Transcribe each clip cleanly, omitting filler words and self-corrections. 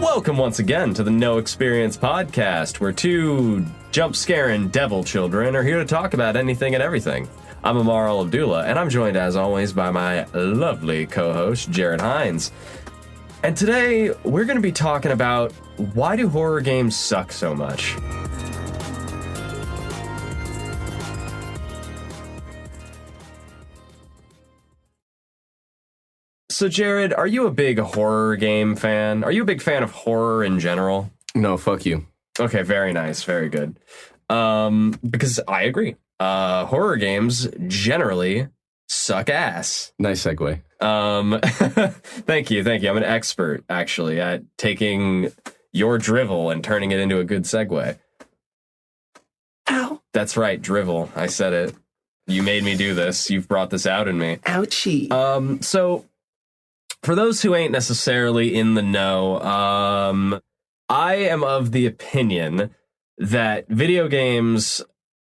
Welcome once again to the No Experience Podcast, where two jump-scaring devil children are here to talk about anything and everything. I'm Ammar Abdullah, and I'm joined as always by my lovely co-host, Jared Hines. And today, we're going to be talking about why do horror games suck so much? So, Jared, are you a big horror game fan? Are you a big fan of horror in general? No, fuck you. Okay, very nice, very good. Because I agree. Horror games generally suck ass. Nice segue. Thank you. I'm an expert, actually, at taking your drivel and turning it into a good segue. Ow. That's right, drivel. I said it. You made me do this. You've brought this out in me. Ouchie. So, for those who ain't necessarily in the know, I am of the opinion that video games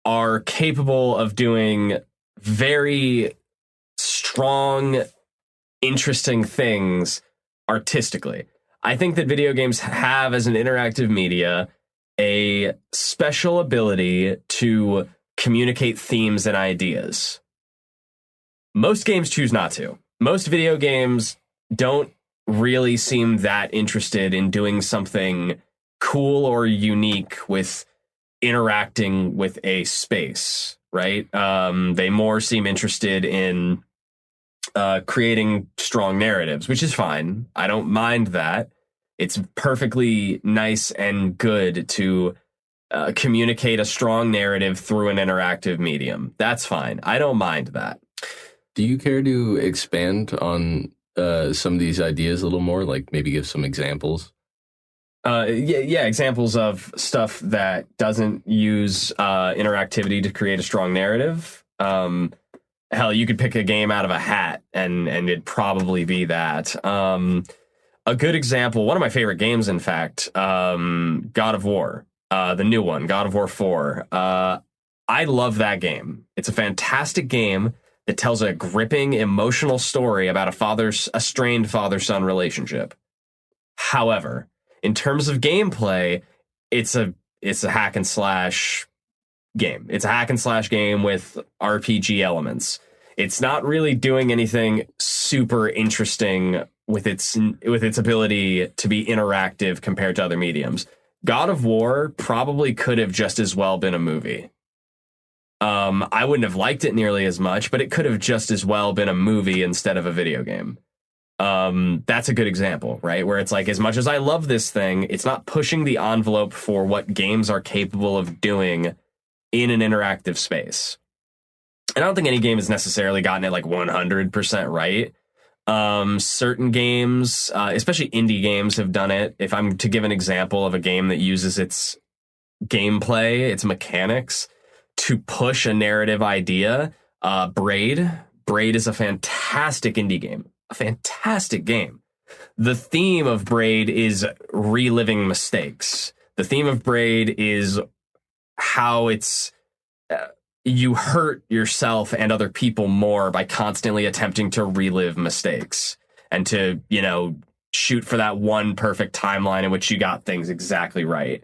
are capable of doing very strong, interesting things artistically. I think that video games have, as an interactive media, a special ability to communicate themes and ideas. Most games choose not to. Most video games don't really seem that interested in doing something cool or unique with interacting with a space, right? They more seem interested in creating strong narratives, which is fine. I don't mind that. It's perfectly nice and good to communicate a strong narrative through an interactive medium. That's fine. I don't mind that. Do you care to expand on some of these ideas a little more? Like maybe give some examples? Yeah, examples of stuff that doesn't use interactivity to create a strong narrative. Hell, you could pick a game out of a hat and it'd probably be that. A good example, one of my favorite games, in fact, God of War, the new one, God of War 4. I love that game. It's a fantastic game that tells a gripping, emotional story about a strained father-son relationship. However, in terms of gameplay, it's a hack and slash game. It's a hack and slash game with RPG elements. It's not really doing anything super interesting with its ability to be interactive compared to other mediums. God of War probably could have just as well been a movie. I wouldn't have liked it nearly as much, but it could have just as well been a movie instead of a video game. That's a good example, right? Where it's like, as much as I love this thing, it's not pushing the envelope for what games are capable of doing in an interactive space. And I don't think any game has necessarily gotten it like 100% right. Certain games, especially indie games, have done it. If I'm to give an example of a game that uses its gameplay, its mechanics, to push a narrative idea, Braid is a fantastic indie game. A fantastic game. The theme of Braid is reliving mistakes. The theme of Braid is how it's you hurt yourself and other people more by constantly attempting to relive mistakes and to, shoot for that one perfect timeline in which you got things exactly right.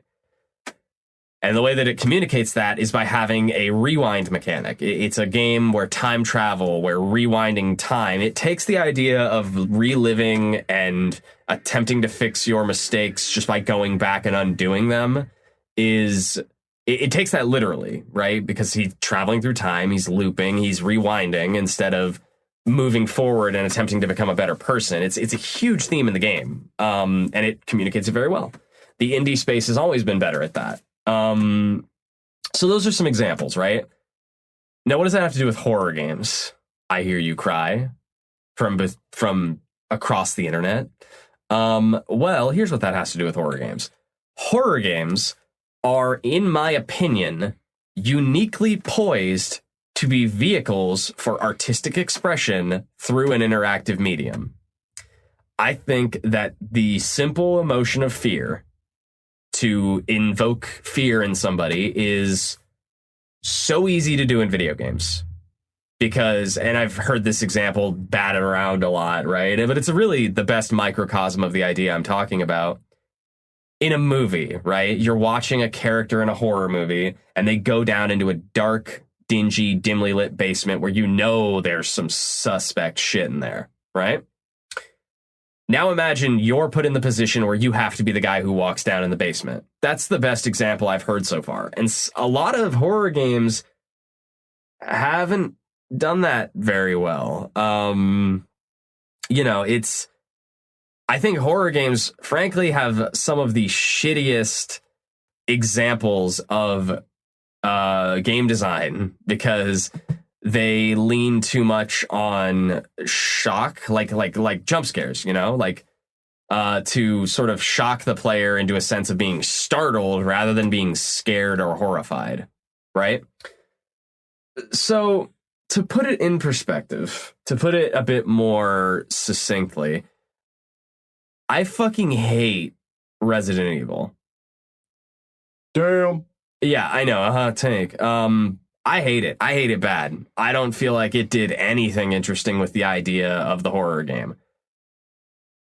And the way that it communicates that is by having a rewind mechanic. It's a game where time travel, where rewinding time, it takes the idea of reliving and attempting to fix your mistakes just by going back and undoing them. It takes that literally, right? Because he's traveling through time, he's looping, he's rewinding instead of moving forward and attempting to become a better person. It's a huge theme in the game, and it communicates it very well. The indie space has always been better at that. So those are some examples, right? Now, what does that have to do with horror games? I hear you cry from across the internet. Well, here's what that has to do with horror games. Horror games are, in my opinion, uniquely poised to be vehicles for artistic expression through an interactive medium. I think that the simple emotion of fear, to invoke fear in somebody, is so easy to do in video games. Because, and I've heard this example batted around a lot, right? But it's really the best microcosm of the idea I'm talking about. in a movie, right? You're watching a character in a horror movie and they go down into a dark, dingy, dimly lit basement where you know there's some suspect shit in there, right? Now imagine you're put in the position where you have to be the guy who walks down in the basement. That's the best example I've heard so far. And a lot of horror games haven't done that very well. I think horror games, frankly, have some of the shittiest examples of game design because they lean too much on shock, like jump scares, to sort of shock the player into a sense of being startled rather than being scared or horrified, right? So to put it in perspective, to put it a bit more succinctly, I fucking hate Resident Evil. Damn. Yeah, I know. Tank. I hate it. I hate it bad. I don't feel like it did anything interesting with the idea of the horror game.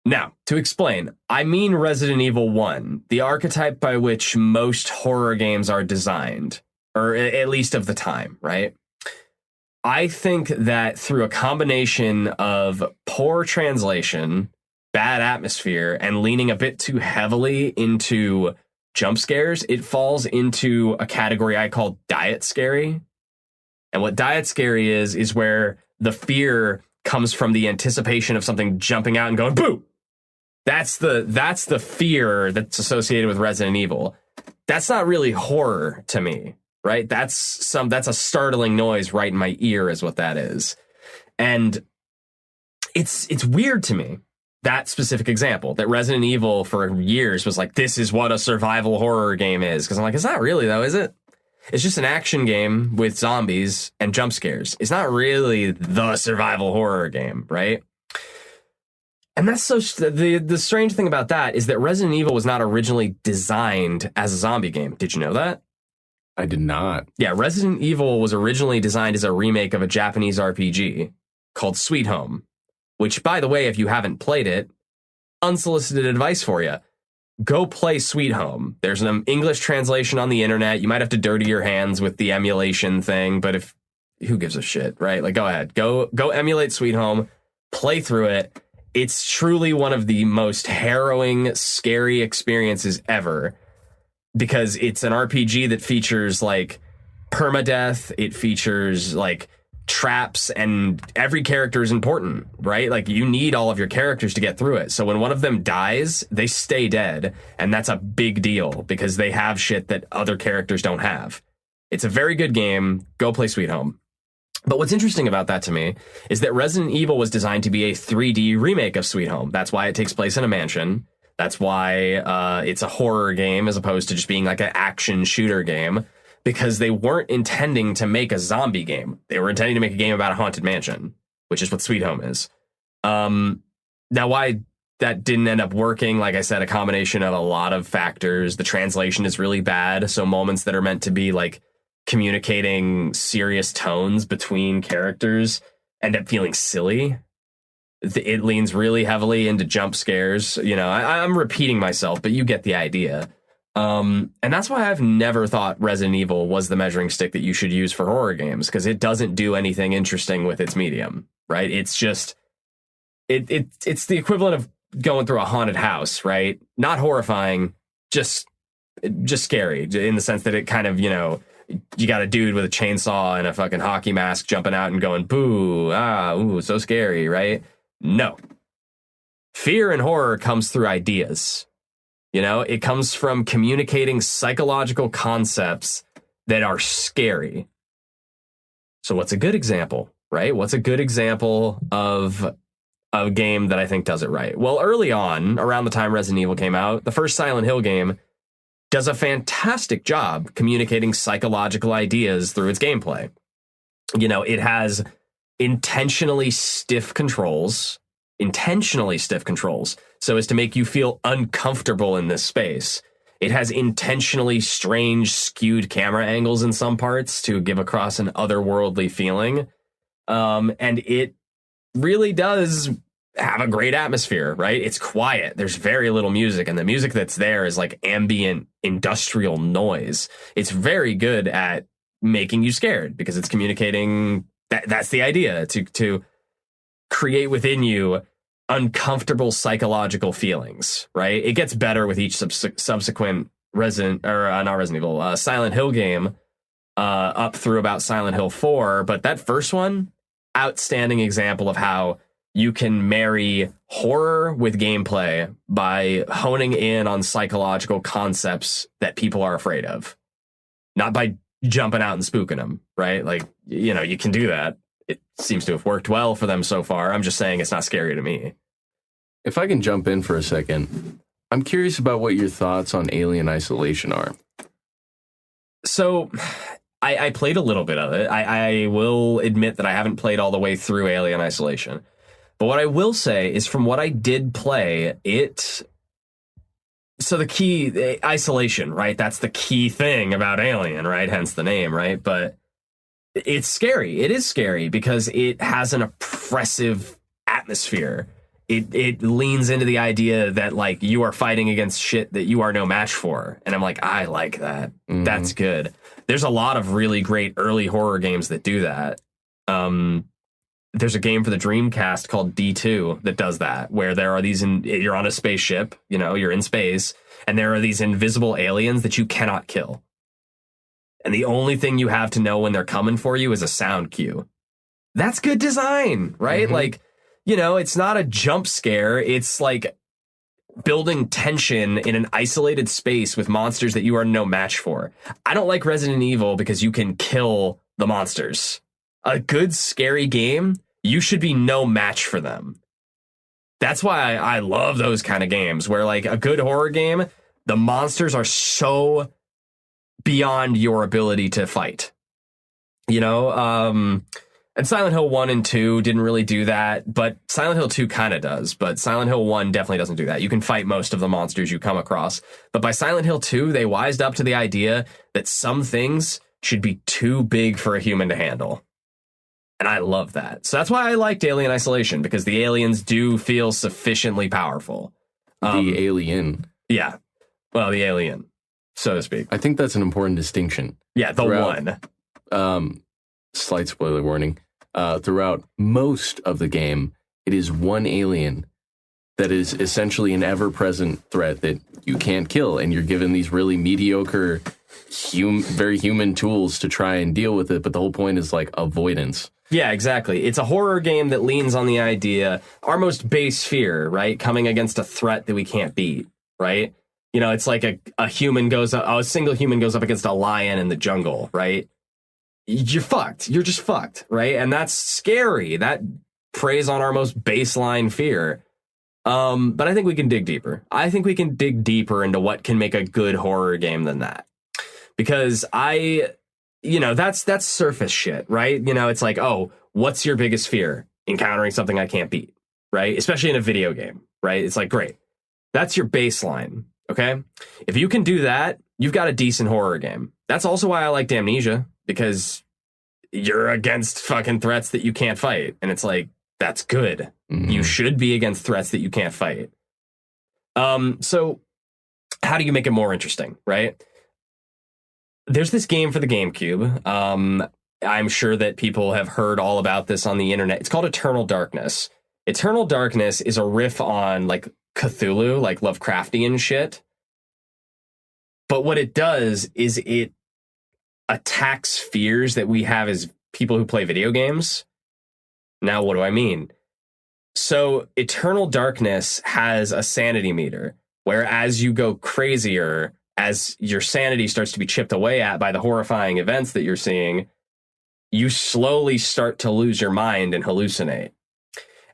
Now, to explain, I mean Resident Evil 1, the archetype by which most horror games are designed, or at least of the time, right? I think that through a combination of poor translation, bad atmosphere, and leaning a bit too heavily into jump scares, it falls into a category I call diet scary. And what diet scary is where the fear comes from the anticipation of something jumping out and going boo. That's the fear that's associated with Resident Evil. That's not really horror to me, right? That's a startling noise right in my ear is what that is. And it's weird to me, that specific example, that Resident Evil for years was like, this is what a survival horror game is. Because I'm like, it's not really, though, is it? It's just an action game with zombies and jump scares. It's not really the survival horror game, right? And that's so... The strange thing about that is that Resident Evil was not originally designed as a zombie game. Did you know that? I did not. Yeah, Resident Evil was originally designed as a remake of a Japanese RPG called Sweet Home. Which, by the way, if you haven't played it, unsolicited advice for you. Go play Sweet Home. There's an English translation on the internet. You might have to dirty your hands with the emulation thing, but who gives a shit, right? Like, go ahead. Go emulate Sweet Home. Play through it. It's truly one of the most harrowing, scary experiences ever. Because it's an RPG that features, like, permadeath. It features, like, traps, and every character is important, right? Like, you need all of your characters to get through it. So when one of them dies, they stay dead, and that's a big deal because they have shit that other characters don't have. It's a very good game. Go play Sweet Home. But what's interesting about that to me is that Resident Evil was designed to be a 3D remake of Sweet Home. That's why it takes place in a mansion. That's why it's a horror game as opposed to just being like an action shooter game. Because they weren't intending to make a zombie game. They were intending to make a game about a haunted mansion, which is what Sweet Home is. Now, why that didn't end up working, like I said, a combination of a lot of factors. The translation is really bad, so moments that are meant to be like communicating serious tones between characters end up feeling silly. It leans really heavily into jump scares. I'm repeating myself, but you get the idea. And that's why I've never thought Resident Evil was the measuring stick that you should use for horror games, because it doesn't do anything interesting with its medium, right? It's just, it's the equivalent of going through a haunted house, right? Not horrifying, just scary in the sense that it kind of, you got a dude with a chainsaw and a fucking hockey mask jumping out and going, boo, ooh, so scary, right? No. Fear and horror comes through ideas. It comes from communicating psychological concepts that are scary. So what's a good example, right? What's a good example of a game that I think does it right? Well, early on, around the time Resident Evil came out, the first Silent Hill game does a fantastic job communicating psychological ideas through its gameplay. It has intentionally stiff controls, so as to make you feel uncomfortable in this space. It has intentionally strange, skewed camera angles in some parts to give across an otherworldly feeling. And it really does have a great atmosphere, right? It's quiet. There's very little music, and the music that's there is like ambient industrial noise. It's very good at making you scared because it's communicating. That's the idea, to create within you uncomfortable psychological feelings, right? It gets better with each subsequent Silent Hill game, up through about Silent Hill 4. But that first one, outstanding example of how you can marry horror with gameplay by honing in on psychological concepts that people are afraid of, not by jumping out and spooking them, right? Like, you can do that. It seems to have worked well for them so far. I'm just saying it's not scary to me. If I can jump in for a second, I'm curious about what your thoughts on Alien Isolation are. So I played a little bit of it. I will admit that I haven't played all the way through Alien Isolation. But what I will say is, from what I did play, so the key, isolation, right? That's the key thing about Alien, right? Hence the name, right? But it's scary. It is scary because it has an oppressive atmosphere. It leans into the idea that, like, you are fighting against shit that you are no match for. And I'm like, I like that. Mm-hmm. That's good. There's a lot of really great early horror games that do that. There's a game for the Dreamcast called D2 that does that, where there are you're on a spaceship, you're in space, and there are these invisible aliens that you cannot kill. And the only thing you have to know when they're coming for you is a sound cue. That's good design, right? Mm-hmm. Like, it's not a jump scare. It's like building tension in an isolated space with monsters that you are no match for. I don't like Resident Evil because you can kill the monsters. A good, scary game, you should be no match for them. That's why I love those kind of games where, like, a good horror game, the monsters are so beyond your ability to fight. And Silent Hill 1 and 2 didn't really do that, but Silent Hill 2 kind of does. But Silent Hill 1 definitely doesn't do that. You can fight most of the monsters you come across. But by Silent Hill 2, they wised up to the idea that some things should be too big for a human to handle. And I love that. So that's why I liked Alien Isolation, because the aliens do feel sufficiently powerful. The alien. Yeah. Well, the alien, so to speak. I think that's an important distinction. Yeah, one. Slight spoiler warning. Throughout most of the game, it is one alien that is essentially an ever-present threat that you can't kill, and you're given these really mediocre, very human tools to try and deal with it, but the whole point is, like, avoidance. Yeah, exactly. It's a horror game that leans on the idea, our most base fear, right? Coming against a threat that we can't beat, right? It's like a single human goes up against a lion in the jungle, right? You're fucked. You're just fucked, right? And that's scary. That preys on our most baseline fear. But I think we can dig deeper. I think we can dig deeper into what can make a good horror game than that. Because that's surface shit, right? It's like, oh, what's your biggest fear? Encountering something I can't beat, right? Especially in a video game, right? It's like, great. That's your baseline, okay? If you can do that, you've got a decent horror game. That's also why I liked Amnesia, because you're against fucking threats that you can't fight. And it's like, that's good. Mm-hmm. You should be against threats that you can't fight. So how do you make it more interesting, right? There's this game for the GameCube. I'm sure that people have heard all about this on the internet. It's called Eternal Darkness. Eternal Darkness is a riff on, like, Cthulhu, like Lovecraftian shit. But what it does is it attacks fears that we have as people who play video games. Now, what do I mean? So Eternal Darkness has a sanity meter, where as you go crazier, as your sanity starts to be chipped away at by the horrifying events that you're seeing, you slowly start to lose your mind and hallucinate.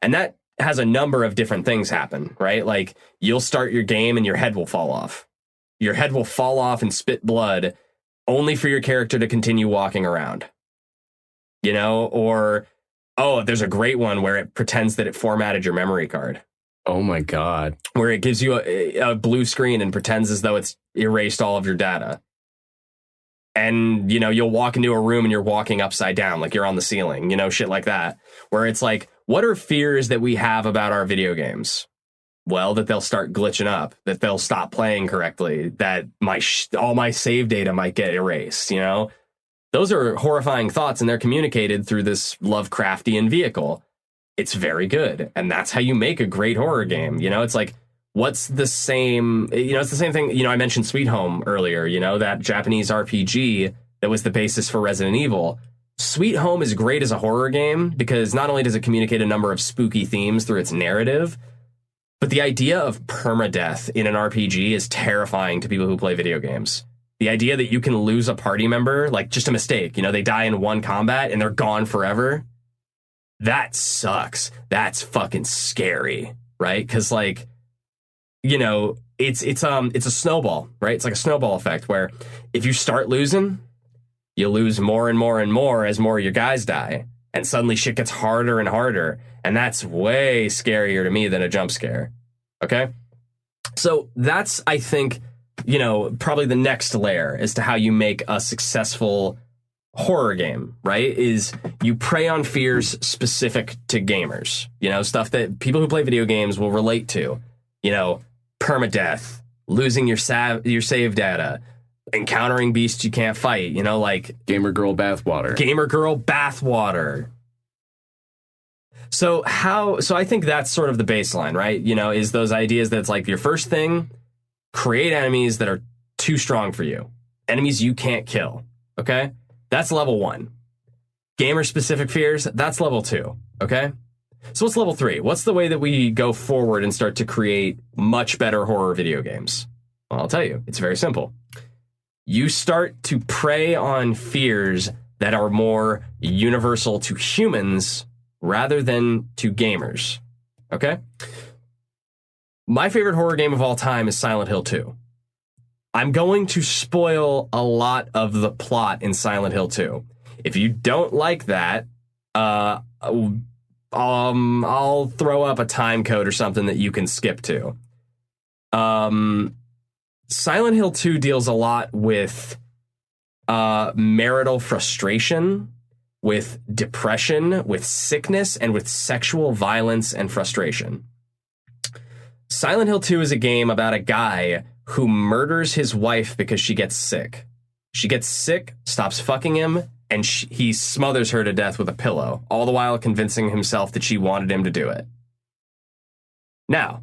And that has a number of different things happen, right? Like, you'll start your game and your head will fall off. Your head will fall off and spit blood, only for your character to continue walking around. Or, oh, there's a great one where it pretends that it formatted your memory card. Oh my God. Where it gives you a blue screen and pretends as though it's erased all of your data. And, you'll walk into a room and you're walking upside down, like you're on the ceiling, shit like that. Where it's like, what are fears that we have about our video games? Well, that they'll start glitching up, that they'll stop playing correctly, that all my save data might get erased, you know? Those are horrifying thoughts, and they're communicated through this Lovecraftian vehicle. It's very good, and that's how you make a great horror game. You know, it's like, what's the same, you know, it's the same thing. You know, I mentioned Sweet Home earlier, you know, that Japanese RPG that was the basis for Resident Evil. Sweet Home is great as a horror game because not only does it communicate a number of spooky themes through its narrative, but the idea of permadeath in an RPG is terrifying to people who play video games. The idea that you can lose a party member, like just a mistake, you know, they die in one combat and they're gone forever. That sucks. That's fucking scary, right? Because, like, you know, it's a snowball, right? It's like a snowball effect where if you start losing, you lose more and more and more as more of your guys die. And suddenly shit gets harder and harder. And that's way scarier to me than a jump scare. Okay? So that's, I think, you know, probably the next layer as to how you make a successful horror game, right? Is you prey on fears specific to gamers. You know, stuff that people who play video games will relate to. You know, permadeath, losing your save data, encountering beasts you can't fight, you know, like Gamer girl bathwater. So I think that's sort of the baseline, right? You know, is those ideas that it's like your first thing, create enemies that are too strong for you. Enemies you can't kill, okay? That's level 1. Gamer-specific fears, that's level 2, okay? So what's level 3? What's the way that we go forward and start to create much better horror video games? Well, I'll tell you, it's very simple. You start to prey on fears that are more universal to humans rather than to gamers, okay? My favorite horror game of all time is Silent Hill 2. I'm going to spoil a lot of the plot in Silent Hill 2. If you don't like that, I'll throw up a time code or something that you can skip to. Silent Hill 2 deals a lot with marital frustration, with depression, with sickness, and with sexual violence and frustration. Silent Hill 2 is a game about a guy who murders his wife because she gets sick. She gets sick, stops fucking him, and he smothers her to death with a pillow, all the while convincing himself that she wanted him to do it. Now,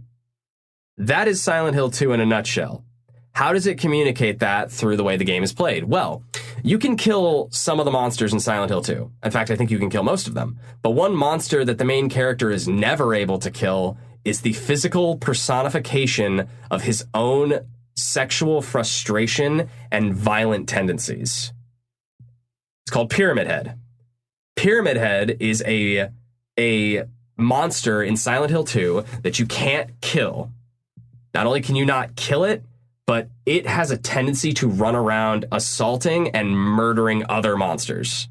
that is Silent Hill 2 in a nutshell. How does it communicate that through the way the game is played? Well, you can kill some of the monsters in Silent Hill 2. In fact, I think you can kill most of them. But one monster that the main character is never able to kill is the physical personification of his own sexual frustration and violent tendencies. It's called Pyramid Head. Pyramid Head is a monster in Silent Hill 2 that you can't kill. Not only can you not kill it, but it has a tendency to run around assaulting and murdering other monsters.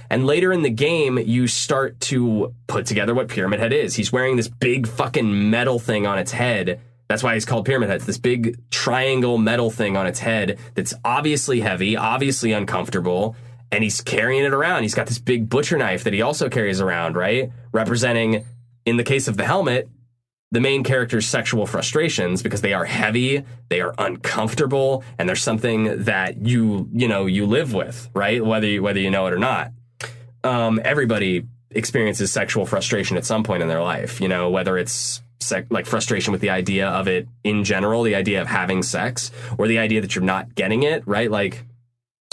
And later in the game, you start to put together what Pyramid Head is. He's wearing this big fucking metal thing on its head. That's why he's called Pyramid Head. It's this big triangle metal thing on its head that's obviously heavy, obviously uncomfortable, and he's carrying it around. He's got this big butcher knife that he also carries around, right? Representing, in the case of the helmet, the main character's sexual frustrations, because they are heavy, they are uncomfortable, and there's something that you live with, right? Whether you know it or not. Everybody experiences sexual frustration at some point in their life, you know, whether it's like frustration with the idea of it in general, the idea of having sex, or the idea that you're not getting it, right? Like,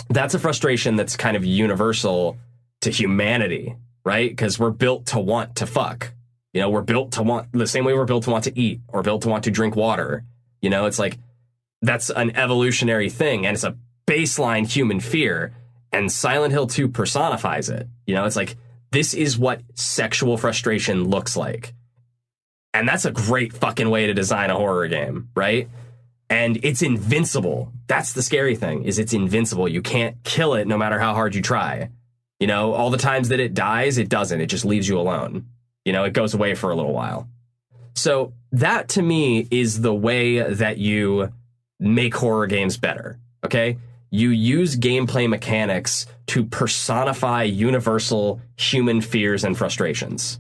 that's a frustration that's kind of universal to humanity, right? Because we're built to want to fuck. You know, we're built to want, the same way we're built to want to eat, or built to want to drink water. You know, it's like, that's an evolutionary thing, and it's a baseline human fear, and Silent Hill 2 personifies it. You know, it's like, this is what sexual frustration looks like. And that's a great fucking way to design a horror game, right? And it's invincible. That's the scary thing, is it's invincible. You can't kill it no matter how hard you try. You know, all the times that it dies, it doesn't. It just leaves you alone. You know, it goes away for a little while. So that, to me, is the way that you make horror games better, okay? You use gameplay mechanics to personify universal human fears and frustrations.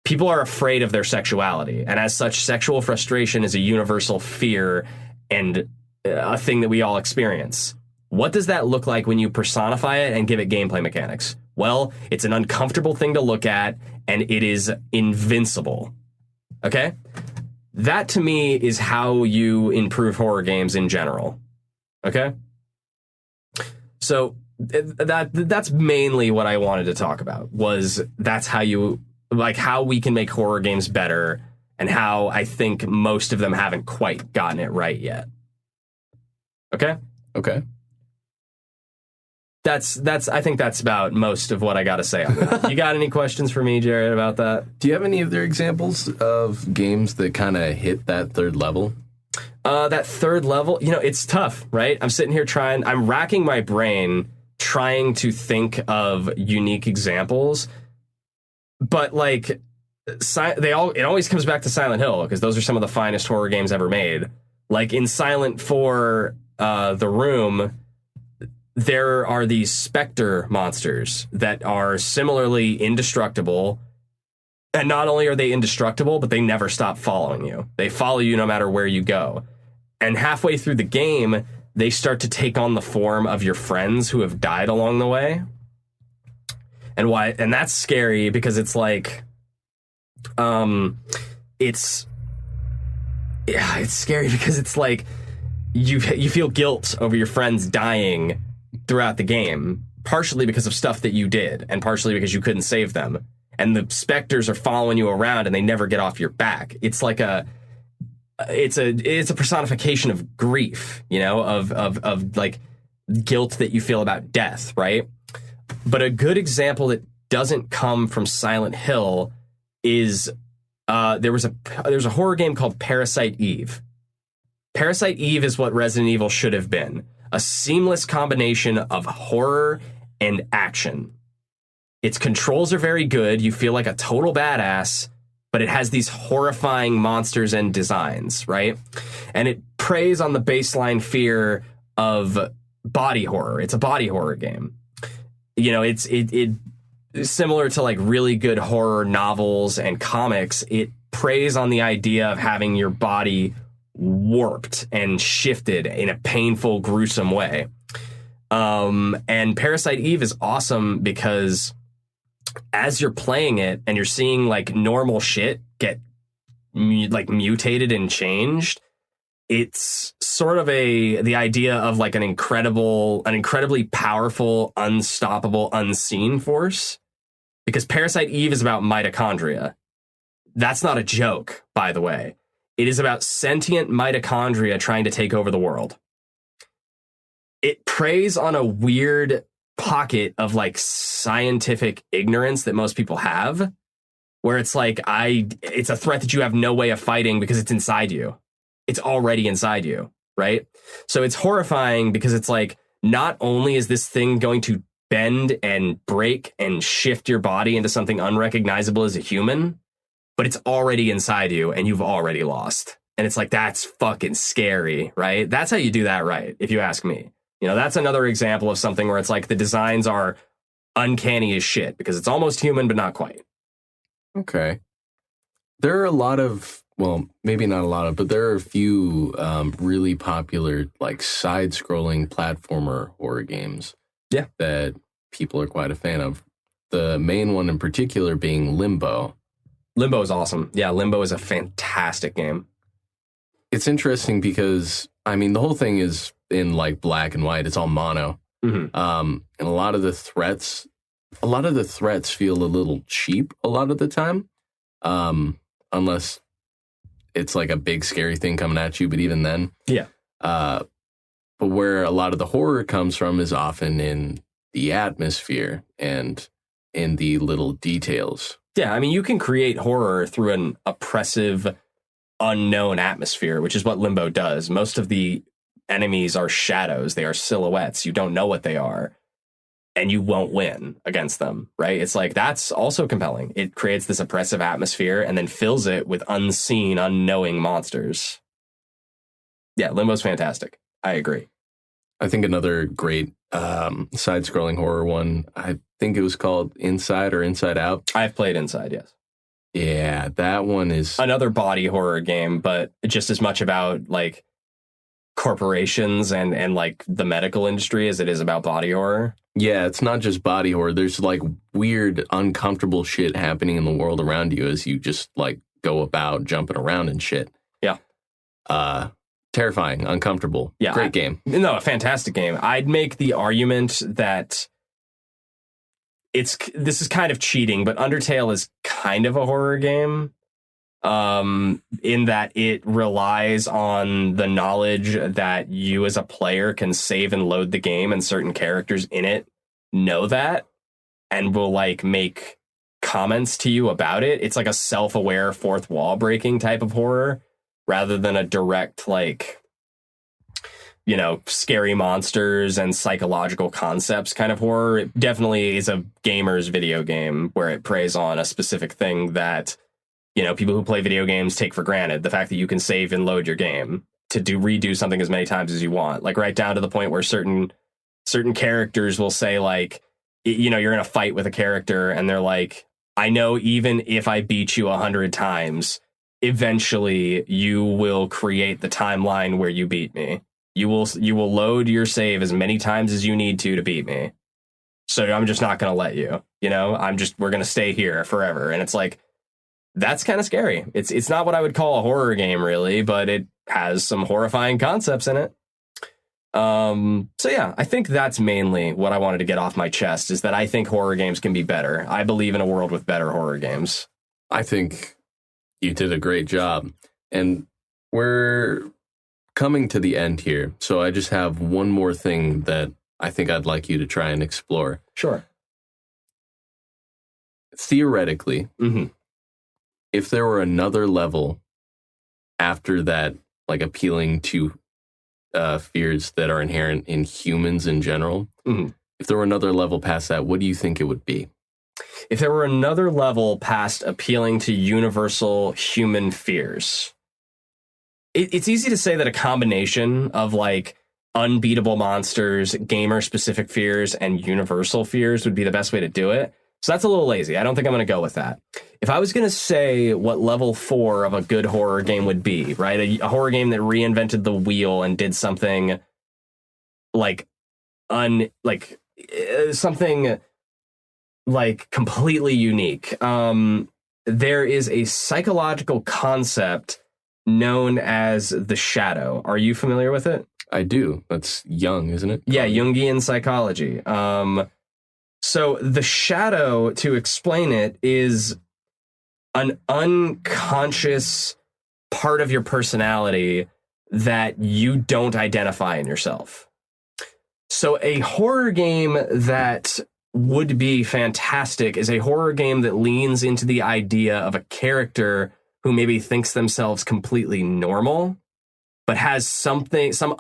people are afraid of their sexuality, and as such, sexual frustration is a universal fear and a thing that we all experience. What does that look like when you personify it and give it gameplay mechanics? Well, it's an uncomfortable thing to look at, and it is invincible. Okay? That, to me, is how you improve horror games in general. Okay? So, that's mainly what I wanted to talk about, was that's how you, like, how we can make horror games better, and how I think most of them haven't quite gotten it right yet. Okay? Okay. I think that's about most of what I got to say on that. You got any questions for me, Jared, about that? Do you have any other examples of games that kind of hit that third level? That third level, it's tough, right? I'm sitting here I'm racking my brain trying to think of unique examples, but like, it always comes back to Silent Hill, because those are some of the finest horror games ever made. Like in Silent 4, The Room, there are these specter monsters that are similarly indestructible. And not only are they indestructible, but they never stop following you. They follow you no matter where you go. And halfway through the game, they start to take on the form of your friends who have died along the way. And that's scary, because it's like, it's scary because it's like you feel guilt over your friends dying throughout the game, partially because of stuff that you did, and partially because you couldn't save them. And the specters are following you around, and they never get off your back. It's like it's a personification of grief, of like guilt that you feel about death, right? But a good example that doesn't come from Silent Hill is there's a horror game called Parasite Eve. Parasite Eve is what Resident Evil should have been. A seamless combination of horror and action. Its controls are very good. You feel like a total badass, but it has these horrifying monsters and designs, right? And it preys on the baseline fear of body horror. It's a body horror game. It's similar to like really good horror novels and comics. It preys on the idea of having your body warped and shifted in a painful, gruesome way. And Parasite Eve is awesome because as you're playing it and you're seeing like normal shit get like mutated and changed, it's sort of the idea of like an incredibly powerful, unstoppable, unseen force. Because Parasite Eve is about mitochondria. That's not a joke, by the way. It is about sentient mitochondria trying to take over the world. It preys on a weird pocket of like scientific ignorance that most people have, where it's like, it's a threat that you have no way of fighting because it's inside you. It's already inside you, right? So it's horrifying because it's like, not only is this thing going to bend and break and shift your body into something unrecognizable as a human, but it's already inside you and you've already lost. And it's like, that's fucking scary, right? That's how you do that right, if you ask me. That's another example of something where it's like the designs are uncanny as shit because it's almost human, but not quite. Okay. There are a lot of, well, maybe not a lot of, but there are a few really popular, like, side-scrolling platformer horror games. Yeah. That people are quite a fan of. The main one in particular being Limbo. Limbo is awesome. Yeah, Limbo is a fantastic game. It's interesting because, I mean, the whole thing is in, like, black and white. It's all mono. Mm-hmm. And a lot of the threats feel a little cheap a lot of the time. Unless it's like a big scary thing coming at you, but even then. Yeah. But where a lot of the horror comes from is often in the atmosphere and in the little details. Yeah, I mean, you can create horror through an oppressive, unknown atmosphere, which is what Limbo does. Most of the enemies are shadows. They are silhouettes. You don't know what they are, and you won't win against them, right? It's like, that's also compelling. It creates this oppressive atmosphere and then fills it with unseen, unknowing monsters. Yeah, Limbo's fantastic. I agree. I think another great side-scrolling horror one, I think it was called Inside or Inside Out. I've played Inside, yes. Yeah, that one is Another body horror game, but just as much about like corporations and like the medical industry as it is about body horror. Yeah, it's not just body horror. There's like weird, uncomfortable shit happening in the world around you as you just like go about jumping around and shit. Yeah. Terrifying, uncomfortable. Yeah. Great game. No, a fantastic game. I'd make the argument that this is kind of cheating, but Undertale is kind of a horror game. In that it relies on the knowledge that you as a player can save and load the game, and certain characters in it know that and will like make comments to you about it. It's like a self-aware fourth wall breaking type of horror rather than a direct like, you know, scary monsters and psychological concepts kind of horror. It definitely is a gamer's video game where it preys on a specific thing that, you know, people who play video games take for granted. The fact that you can save and load your game to redo something as many times as you want, like right down to the point where certain characters will say like, you know, you're in a fight with a character and they're like, I know even if I beat you 100 times, eventually you will create the timeline where you beat me. You will load your save as many times as you need to beat me. So I'm just not going to let you, you know, we're going to stay here forever. And it's like, that's kind of scary. It's not what I would call a horror game, really, but it has some horrifying concepts in it. So yeah, I think that's mainly what I wanted to get off my chest, is that I think horror games can be better. I believe in a world with better horror games. I think you did a great job. And we're coming to the end here. So I just have one more thing that I think I'd like you to try and explore. Sure. Theoretically, if there were another level after that, like appealing to fears that are inherent in humans in general, if there were another level past that, what do you think it would be? If there were another level past appealing to universal human fears, it's easy to say that a combination of like unbeatable monsters, gamer-specific fears, and universal fears would be the best way to do it. So that's a little lazy. I don't think I'm going to go with that. If I was going to say what level 4 of a good horror game would be, right? A horror game that reinvented the wheel and did something something like completely unique. There is a psychological concept known as the shadow. Are you familiar with it? I do. That's Jung, isn't it? Yeah, Jungian psychology. So the shadow, to explain it, is an unconscious part of your personality that you don't identify in yourself. So a horror game that would be fantastic is a horror game that leans into the idea of a character who maybe thinks themselves completely normal, but has some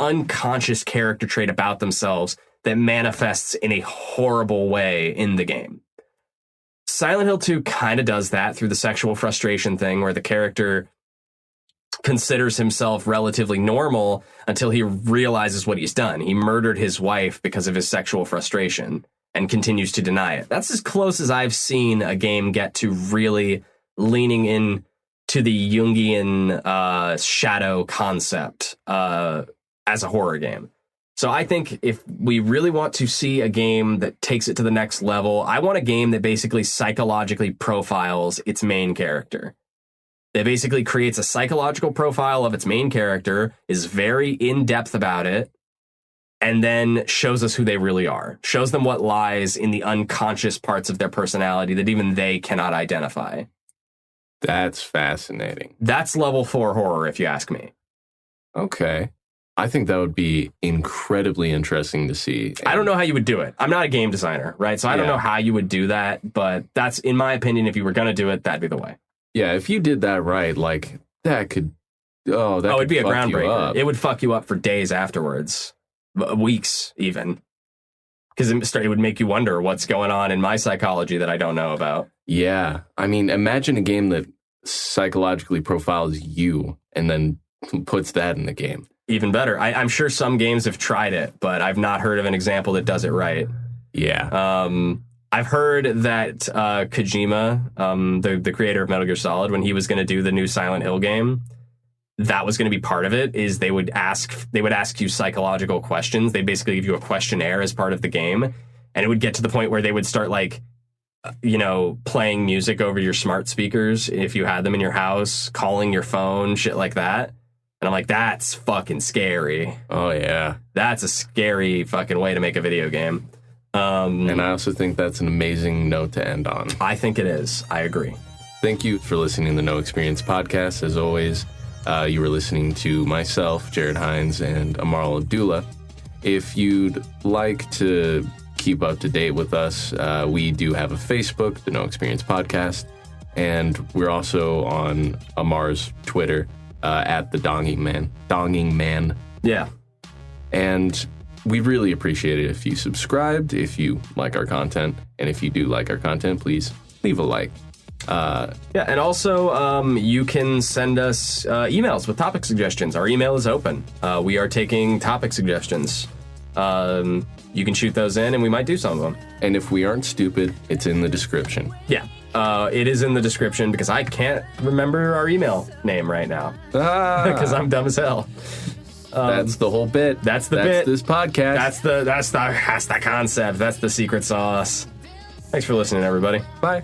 unconscious character trait about themselves that manifests in a horrible way in the game. Silent Hill 2 kind of does that through the sexual frustration thing, where the character considers himself relatively normal until he realizes what he's done. He murdered his wife because of his sexual frustration and continues to deny it. That's as close as I've seen a game get to really leaning in to the Jungian shadow concept as a horror game. So I think if we really want to see a game that takes it to the next level, I want a game that basically psychologically profiles its main character. That basically creates a psychological profile of its main character, is very in-depth about it, and then shows us who they really are. Shows them what lies in the unconscious parts of their personality that even they cannot identify. That's fascinating. That's level 4 horror, if you ask me. Okay. I think that would be incredibly interesting to see. I don't know how you would do it. I'm not a game designer, right? So I don't know how you would do that, but that's, in my opinion, if you were going to do it, that'd be the way. Yeah, if you did that right, like, that could... it'd be a groundbreaker. It would fuck you up for days afterwards. Weeks, even. Because it would make you wonder what's going on in my psychology that I don't know about. Yeah. I mean, imagine a game that psychologically profiles you and then puts that in the game. Even better. I'm sure some games have tried it, but I've not heard of an example that does it right. Yeah. I've heard that Kojima, the creator of Metal Gear Solid, when he was going to do the new Silent Hill game, that was going to be part of it. Is they would ask you psychological questions. They basically give you a questionnaire as part of the game, and it would get to the point where they would start like, playing music over your smart speakers if you had them in your house, calling your phone, shit like that. And I'm like, that's fucking scary. Oh yeah, that's a scary fucking way to make a video game. And I also think that's an amazing note to end on. I think it is. I agree. Thank you for listening to the No Experience podcast. As always, you were listening to myself, Jared Hines, and Ammar Abdullah. If you'd like to keep up to date with us, we do have a Facebook, the No Experience podcast, and we're also on Ammar's Twitter, at the Donging Man. Yeah. And we'd really appreciate it if you subscribed, if you like our content, and if you do like our content, please leave a like. And also you can send us emails with topic suggestions. Our email is open. We are taking topic suggestions. You can shoot those in, and we might do some of them. And if we aren't stupid, it's in the description. Yeah, it is in the description because I can't remember our email name right now because I'm dumb as hell. That's the whole bit. That's the bit. That's this podcast. That's the concept. That's the secret sauce. Thanks for listening, everybody. Bye.